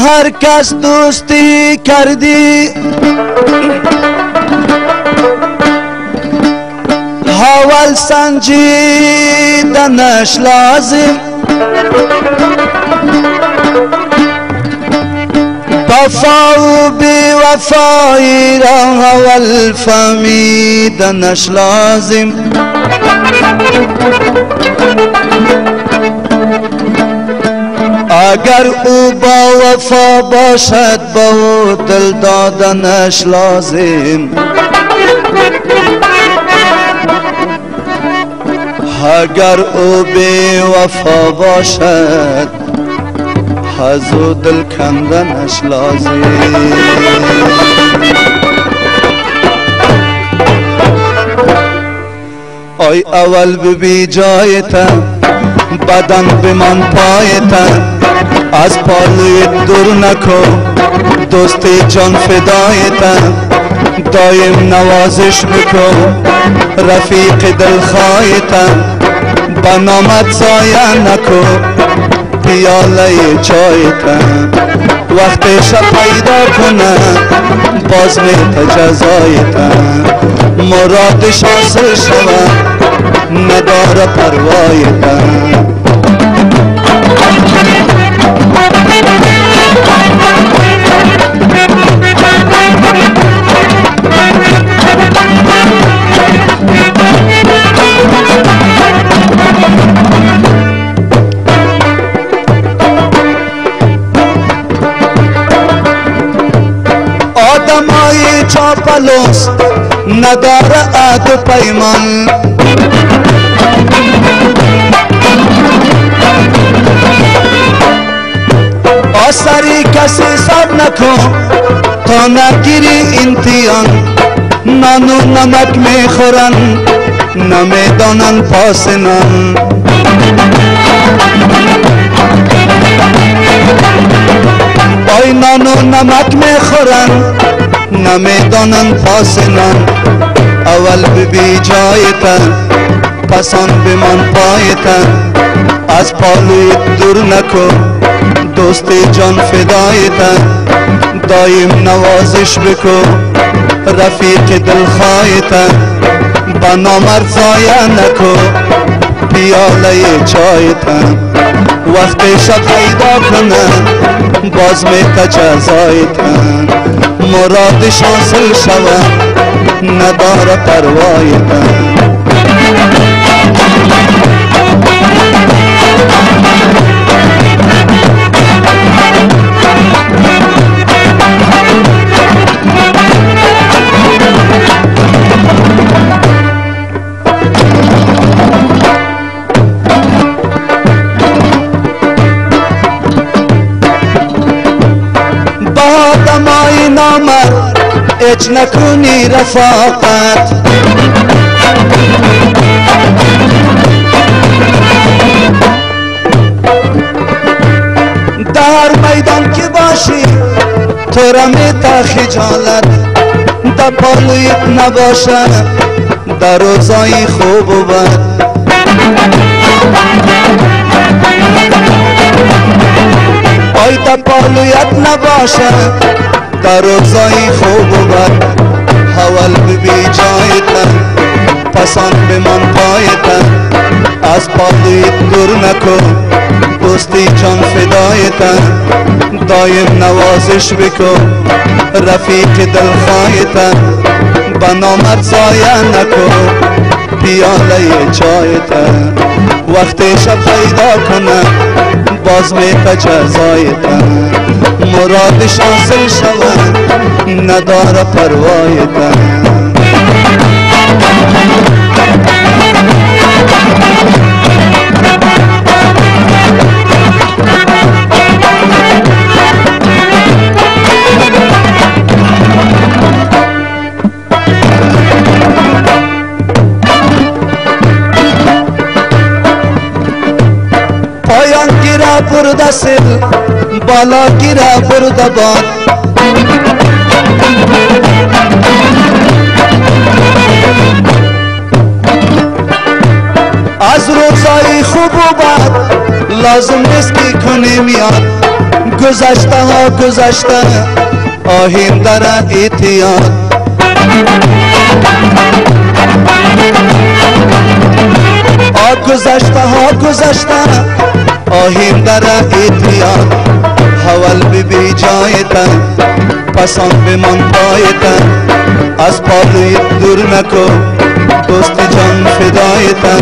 هر کس دوستی کردی حوال سنجیدنش لازم وفا و بی وفایی را حوال فهمیدنش لازم اگر او با وفا باشد با او دل دادنش لازم اگر او بی وفا باشد از او دل کندنش لازم آی اول ببی جایتم بدن بمان پایتم از پالوی دور نکن دوست جان فدایتم دایم نوازش بکن رفیق دلخواهتم با نامت ضایع نکن پیاله چایتم وقت شب پیدا کنم باز میت جزایتم مرادش حاصل شود نداره پروایتم آدمای چاپلوس نداره عهد و پیمان آسری کسی سر نکن تا نگیری امتحان نان و نمک میخورن نمیدانن پاس نان آی نان و نمک میخورن نمیدانن پاس نان اول ببی جایتن پسان بمان پایتن از پالوی دور نکن دوست جان فدایتن دایم نوازش بکن رفیق دلخواهتن با نامرد ضایع نکن پیاله چایتن وقت شب پیدا کنن باز میت جزایتن مرادش حاصل شود نداره پروایتن آدمای نامرد اچ نکنی رفاقت در میدان که باشی تو را میتا خجالت در پالویت نباشه در روزای خوب و بد آی در پالویت نباشه در روزای خوب و بد حوال ببی جایتن پسان بمان پایتن از پالویت دور نکن دوستی جان فدایتن دایم نوازش بکن رفیق دلخواهتن با نامرد ضایع نکن پیاله چایتن وقت شب پیدا کنن باز میت جزایتن مرادش حاصل شود نداره پروایتن پایان گیره برده سل بالا گیره برده باد از روزای خوب و بد لازم نیست که کنیم یاد گذشته ها گذشته آهیم در اعتیاد گذشته ها گذشته آهیم در اعتیاد حول بی جایتن پسند بمان پایتن از پالوی دور نکو دوست جان فدایتن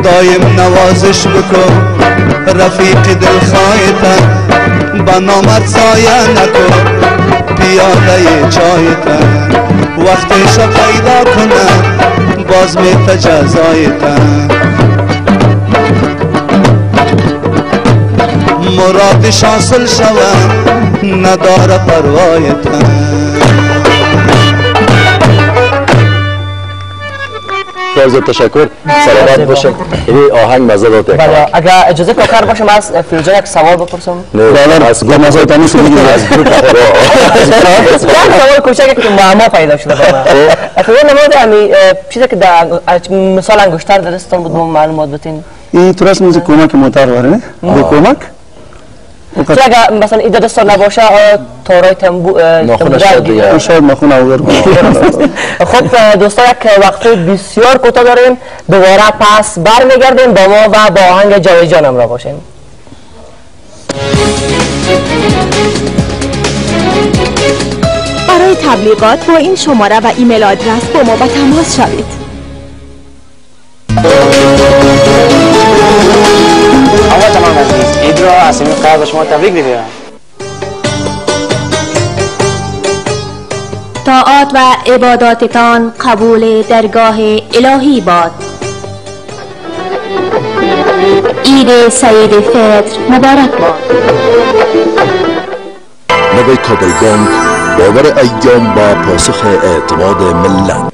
دایم نوازش بکو رفیق دلخواهتن با نامرد سایه نکو پیاده چایتن وقتش پیدا کنه باز می تجزایتن مرادش حاصل شود نداره پروایتن بسیار تشکر سلامت باشید این آهنگ مزه داد بله اگر اجازه کار باشه من از فیروزه یک سوال بپرسم نه از مزه تمیز میگید از سوال کوچکی که معما پیدا شده با من فیروزه نمود همین چیزی که در مثال انگشتر درستان بود معلومات بتین این تو راست میشه کمک موتور واره نه به کمک چرا اگر مثلا این دستان نباشه تورای تنبو شاید نخون آور خب دوستان یک وقت بسیار کوتاه داریم دوباره پس برمیگردیم با ما و با آهنگ جاوید جانم را باشیم برای تبلیغات با این شماره و ایمیل آدرس با ما به تماس شوید. آقا تمام عزیز عید را از این قرار به شما تبریک میگویم. طاعات و عباداتتان قبول درگاه الهی باد. عید سعید فطر مبارک باد. نوی کابل بانک باور ایام با پاسخ اعتماد ملت.